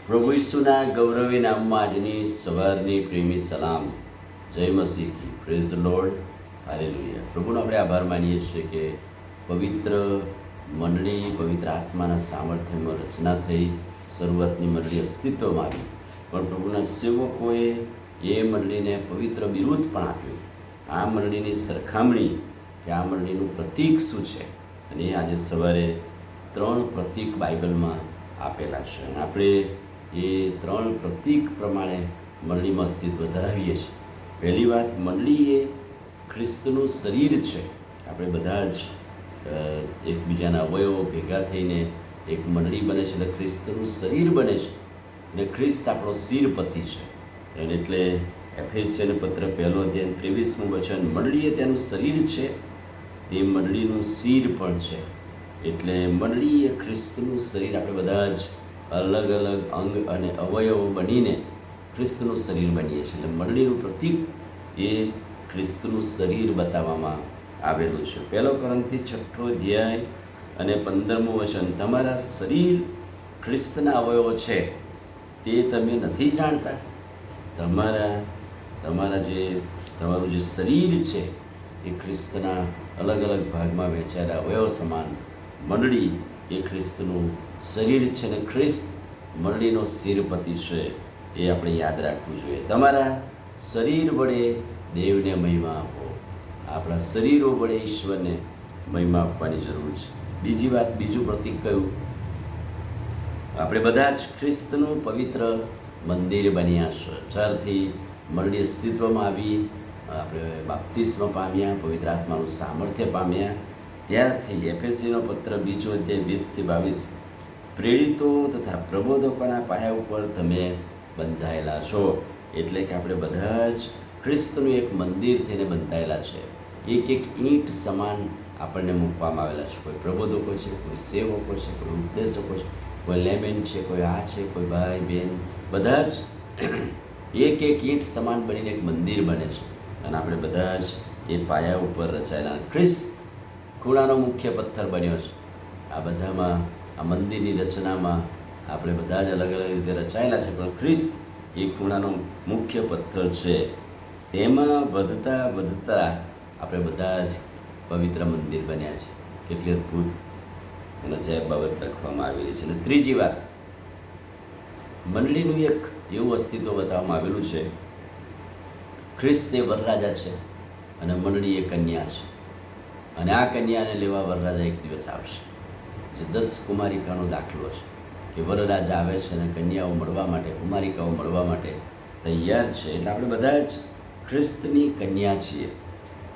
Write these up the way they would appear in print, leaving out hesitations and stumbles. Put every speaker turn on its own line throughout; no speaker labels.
પ્રભુ ઈસુના ગૌરવી નામમાં આજની સવારની પ્રેમી સલામ. જય મસીહ. Praise the lord. હાલેલુયા. પ્રભુનો આપણે આભાર માનીએ છીએ કે પવિત્ર મંડળી પવિત્ર આત્માના સામર્થ્યમાં રચના થઈ, શરૂઆતની મંડળી અસ્તિત્વમાં આવી, પણ પ્રભુના સેવકોએ એ મંડળીને પવિત્ર બિરુદ પણ આપ્યું. આ મંડળીની સરખામણી કે આ મંડળીનું પ્રતીક શું છે, અને આજે સવારે 3 પ્રતીક બાઇબલમાં આપેલા છે. આપણે એ 3 પ્રતીક પ્રમાણે મંડળીમાં અસ્તિત્વ ધરાવીએ છીએ. પહેલી વાત, મંડળી એ ખ્રિસ્તનું શરીર છે. આપણે બધા જ એકબીજાના અવયવો ભેગા થઈને એક મંડળી બને છે, એટલે ખ્રિસ્તનું શરીર બને છે, અને ખ્રિસ્ત આપણો શિરપતિ છે. એટલે એફેસિયન પત્ર 1 અધ્યાય 23મું વચન, મંડળી એ તેનું શરીર છે, તે મંડળીનું શિર પણ છે. એટલે મંડળી એ ખ્રિસ્તનું શરીર. આપણે બધા જ અલગ અલગ અંગ અને અવયવો બનીને ખ્રિસ્તનું શરીર બનીએ છીએ. એટલે મંડળીનું પ્રતીક એ ખ્રિસ્તનું શરીર બતાવવામાં આવેલું છે. 1 કોરિન્થી 6 અધ્યાય અને 15મું વચન, તમારા શરીર ખ્રિસ્તના અવયવો છે તે તમે નથી જાણતા? તમારું જે શરીર છે એ ખ્રિસ્તના અલગ અલગ ભાગમાં વહેંચાયેલા અવયવ સમાન મંડળી એ ખ્રિસ્તનું શરીર છે, અને ખ્રિસ્ત મંડળીનો શિરપતિ છે. એ આપણે યાદ રાખવું જોઈએ. તમારા શરીર વડે દેવને મહિમા આપો. આપણા શરીરો વડે ઈશ્વરને મહિમા આપવાની જરૂર છે. બીજી વાત, બીજું પ્રતીક કયું? આપણે બધા જ ખ્રિસ્તનું પવિત્ર મંદિર બન્યા છે. જ્યારથી મંડળી અસ્તિત્વમાં આવી, આપણે બાપ્તિસ્મ પામ્યા, પવિત્ર આત્માનું સામર્થ્ય પામ્યા, ત્યારથી એફેસીનો પત્ર 2 અધ્યાય 20-22, પ્રેરિતો તથા પ્રબોધકોના પાયા ઉપર તમે બંધાયેલા છો. એટલે કે આપણે બધા જ ખ્રિસ્તનું એક મંદિર થઈને બંધાયેલા છે. એક એક ઈંટ સમાન આપણને મૂકવામાં આવેલા છે. કોઈ પ્રબોધકો છે, કોઈ સેવકો છે, કોઈ ઉપદેશકો છે, કોઈ લેમેન છે, કોઈ આ છે, કોઈ ભાઈ બહેન, બધા જ એક એક ઈંટ સમાન બનીને એક મંદિર બને છે. અને આપણે બધા જ એ પાયા ઉપર રચાયેલા. ખ્રિસ્ત ખૂણાનો મુખ્ય પથ્થર બન્યો છે. આ બધામાં, આ મંદિરની રચનામાં આપણે બધા જ અલગ અલગ રીતે રચાયેલા છે, પણ ખ્રિસ્ત એ ખૂણાનો મુખ્ય પથ્થર છે. તેમાં વધતા વધતા આપણે બધા જ પવિત્ર મંદિર બન્યા છે. કેટલી અદ્ભુત અને અજાયબ બાબત લખવામાં આવેલી છે. અને ત્રીજી વાત, મંડળીનું એક એવું અસ્તિત્વ બતાવવામાં આવેલું છે, ખ્રિસ્ત એ વરરાજા છે અને મંડળી એ કન્યા છે. અને આ કન્યાને લેવા વરરાજા એક દિવસ આવશે. જે 10 કુમારિકાનો દાખલો છે કે વરરાજા આવે છે અને કન્યાઓ મળવા માટે, કુમારિકાઓ મળવા માટે તૈયાર છે. એટલે આપણે બધા જ ખ્રિસ્તની કન્યા છીએ.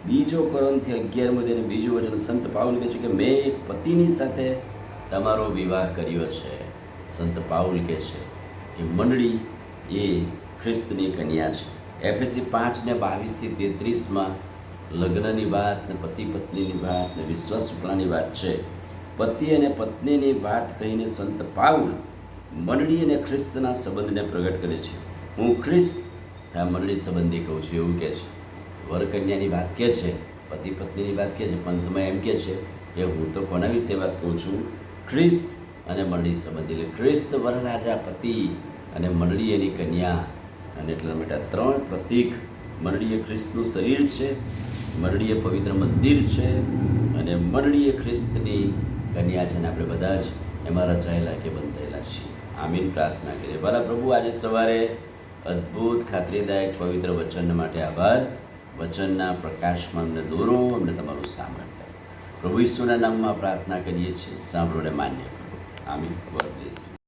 2 કોરિન્થી 11 અને 2 વચન, સંત પાઉલ કહે છે કે મેં એક પતિની સાથે તમારો વિવાહ કર્યો છે. સંત પાઉલ કહે છે કે મંડળી એ ખ્રિસ્તની કન્યા છે. એફએસી 5:22-33માં લગ્નની વાત ને પતિ પત્નીની વાત ને વિશ્વાસ ઉપરાની વાત છે. પતિ અને પત્નીની વાત કહીને સંત પાઉલ મંડળી અને ખ્રિસ્તના સંબંધને પ્રગટ કરે છે. હું ખ્રિસ્ત આ મંડળી સંબંધી કહું છું, એવું કહે છે. વર કન્યાની વાત કહે છે, પતિ પત્નીની વાત કહે છે, પણ તમે એમ કહે છે કે હું તો કોના વિશે વાત કહું છું? ખ્રિસ્ત અને મંડળી સંબંધી. એટલે ખ્રિસ્ત વરરાજા પતિ અને મંડળી એની કન્યા. અને એટલા માટે 3 પ્રતીક, મંડળી એ ખ્રિસ્તનું શરીર છે, મંડળી એ પવિત્ર મંદિર છે, અને મંડળી એ ખ્રિસ્તની કન્યા છે. અને આપણે બધા જ એમાં રચાયેલા કે બંધાયેલા છીએ. આમીન. પ્રાર્થના કરીએ. ભલા પ્રભુ, આજે સવારે અદ્ભુત ખાતરીદાયક પવિત્ર વચન માટે આભાર. વચનના પ્રકાશમાં અમને દોરો, અમને તમારું સામર્થ્ય. પ્રભુ ઈસુના નામમાં પ્રાર્થના કરીએ છીએ. સાંભળો ને માન્ય કરો. આમીન. God bless.